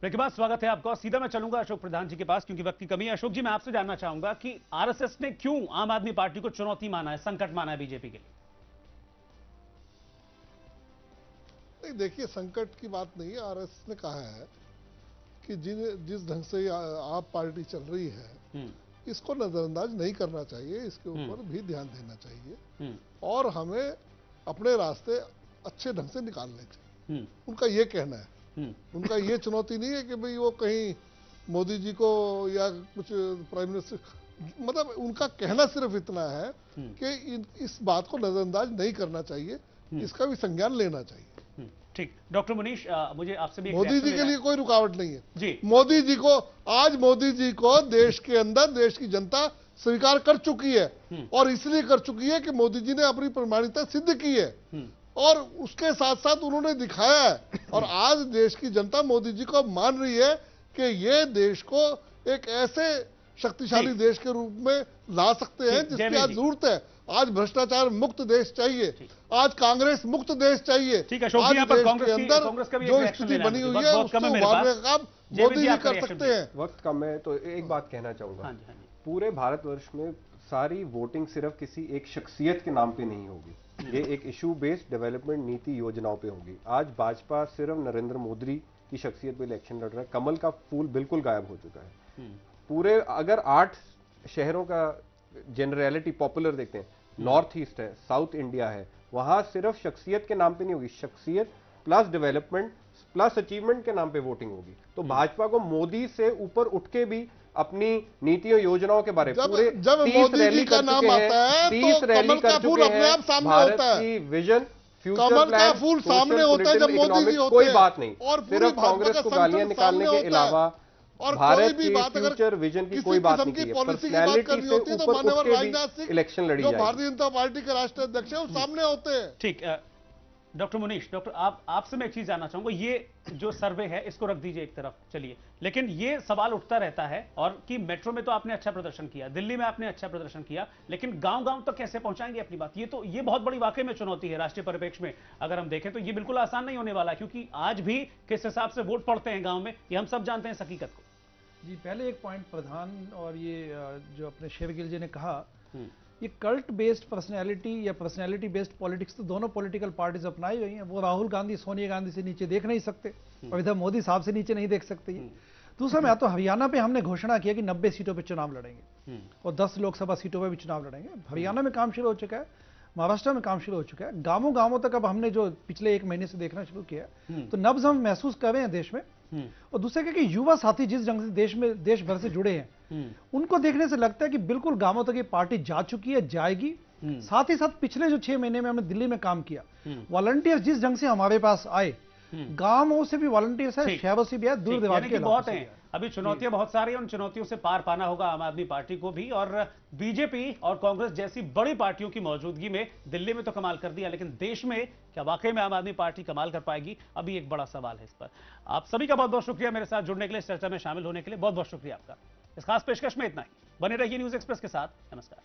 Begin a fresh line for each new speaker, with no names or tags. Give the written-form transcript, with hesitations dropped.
Break के बाद स्वागत है आपका। सीधा मैं चलूंगा अशोक प्रधान जी के पास क्योंकि वक्त की कमी है। अशोक जी, मैं आपसे जानना चाहूंगा कि आरएसएस ने क्यों आम आदमी पार्टी को चुनौती माना है, संकट माना है बीजेपी के लिए?
नहीं, देखिए, संकट की बात नहीं है। आरएसएस ने कहा है कि जिस ढंग से आप पार्टी चल रही है इसको नजरअंदाज नहीं करना चाहिए, इसके ऊपर भी ध्यान देना चाहिए और हमें अपने रास्ते अच्छे ढंग से निकालने चाहिए। उनका ये कहना है। उनका ये चुनौती नहीं है कि भाई वो कहीं मोदी जी को या कुछ प्राइम मिनिस्टर, मतलब उनका कहना सिर्फ इतना है कि इस बात को नजरअंदाज नहीं करना चाहिए, इसका भी संज्ञान लेना चाहिए।
ठीक, डॉक्टर मुनीश, मुझे आपसे भी
मोदी जी के लिए कोई रुकावट नहीं है
जी।
मोदी जी को देश के अंदर देश की जनता स्वीकार कर चुकी है और इसलिए कर चुकी है कि मोदी जी ने अपनी प्रमाणिकता सिद्ध की है और उसके साथ साथ उन्होंने दिखाया है और आज देश की जनता मोदी जी को मान रही है कि ये देश को एक ऐसे शक्तिशाली देश के रूप में ला सकते हैं जिसकी आज जरूरत है। आज भ्रष्टाचार मुक्त देश चाहिए, आज कांग्रेस मुक्त देश चाहिए।
ठीक है, आज देश के
अंदर जो स्थिति बनी हुई है उसको उभारने का काम मोदी जी कर सकते हैं।
वक्त कम है तो एक बात कहना चाहूंगा, पूरे भारतवर्ष में सारी वोटिंग सिर्फ किसी एक शख्सियत के नाम पे नहीं होगी, ये एक इशू बेस्ड डेवलपमेंट नीति योजनाओं पे होगी। आज भाजपा सिर्फ नरेंद्र मोदी की शख्सियत पे इलेक्शन लड़ रहा है, कमल का फूल बिल्कुल गायब हो चुका है। पूरे अगर 8 शहरों का जनरलिटी पॉपुलर देखते हैं, नॉर्थ ईस्ट है, साउथ इंडिया है, वहां सिर्फ शख्सियत के नाम पे नहीं होगी, शख्सियत प्लस डेवलपमेंट प्लस अचीवमेंट के नाम पे वोटिंग होगी। तो भाजपा को मोदी से ऊपर उठ के भी अपनी नीतियों योजनाओं के बारे में पूरे 30 रैली कर चुके हैं, 30 रैली कर चुके हैं। भारत की विजन, फ्यूचर प्लान, फूल सामने होता है जब मोदी जी होते हैं। कोई बात नहीं, और सिर्फ कांग्रेस को गालियां निकालने के अलावा और भारत की फ्यूचर विजन की कोई बात नहीं की। पर्सनैलिटी से ऊपर उठ के भी इलेक्शन लड़ी जाएगी।
जो भारतीय जनता पार्टी के राष्ट्रीय अध्यक्ष है वो सामने होते हैं।
ठीक, डॉक्टर मुनीश, आपसे मैं एक चीज जानना चाहूंगा। ये जो सर्वे है इसको रख दीजिए एक तरफ, चलिए, लेकिन ये सवाल उठता रहता है और कि मेट्रो में तो आपने अच्छा प्रदर्शन किया, दिल्ली में आपने अच्छा प्रदर्शन किया, लेकिन गांव-गांव तक कैसे पहुंचाएंगे अपनी बात? ये बहुत बड़ी वाकई में चुनौती है राष्ट्रीय परिप्रेक्ष्य में। अगर हम देखें तो ये बिल्कुल आसान नहीं होने वाला है, क्योंकि आज भी किस हिसाब से वोट पड़ते हैं गाँव में, ये हम सब जानते हैं इस हकीकत को।
जी, पहले एक पॉइंट प्रधान और ये जो अपने शेरगिल जी ने कहा, ये कल्ट बेस्ड पर्सनैलिटी या पर्सनैलिटी बेस्ड पॉलिटिक्स तो दोनों पॉलिटिकल पार्टीज अपनाई गई हैं। वो राहुल गांधी, सोनिया गांधी से नीचे देख नहीं सकते और इधर मोदी साहब से नीचे नहीं देख सकते। दूसरा, मैं तो हरियाणा पे हमने घोषणा किया कि 90 सीटों पे चुनाव लड़ेंगे और 10 लोकसभा सीटों पे भी चुनाव लड़ेंगे। हरियाणा में काम शुरू हो चुका है, महाराष्ट्र में काम शुरू हो चुका है, गांवों गांवों तक अब हमने जो पिछले 1 महीने से देखना शुरू किया है, तो नब्ज हम महसूस कर रहे हैं देश में। और दूसरे क्या कि युवा साथी जिस ढंग से देश भर से जुड़े हैं, उनको देखने से लगता है कि बिल्कुल गांवों तक ये पार्टी जा चुकी है, जाएगी। साथ ही साथ पिछले जो 6 महीने में हमने दिल्ली में काम किया, वॉलंटियर्स जिस ढंग से हमारे पास आए, गांवों से भी वॉलंटियर्स है, शहरों से भी है, दूर दराज के
बहुत हैं। अभी चुनौतियां बहुत सारी हैं, उन चुनौतियों से पार पाना होगा आम आदमी पार्टी को भी। और बीजेपी और कांग्रेस जैसी बड़ी पार्टियों की मौजूदगी में दिल्ली में तो कमाल कर दिया, लेकिन देश में क्या वाकई में आम आदमी पार्टी कमाल कर पाएगी? अभी एक बड़ा सवाल है इस पर। आप सभी का बहुत बहुत शुक्रिया मेरे साथ जुड़ने के लिए, इस चर्चा में शामिल होने के लिए बहुत बहुत शुक्रिया आपका। इस खास पेशकश में इतना ही। बने रहिए न्यूज एक्सप्रेस के साथ। नमस्कार।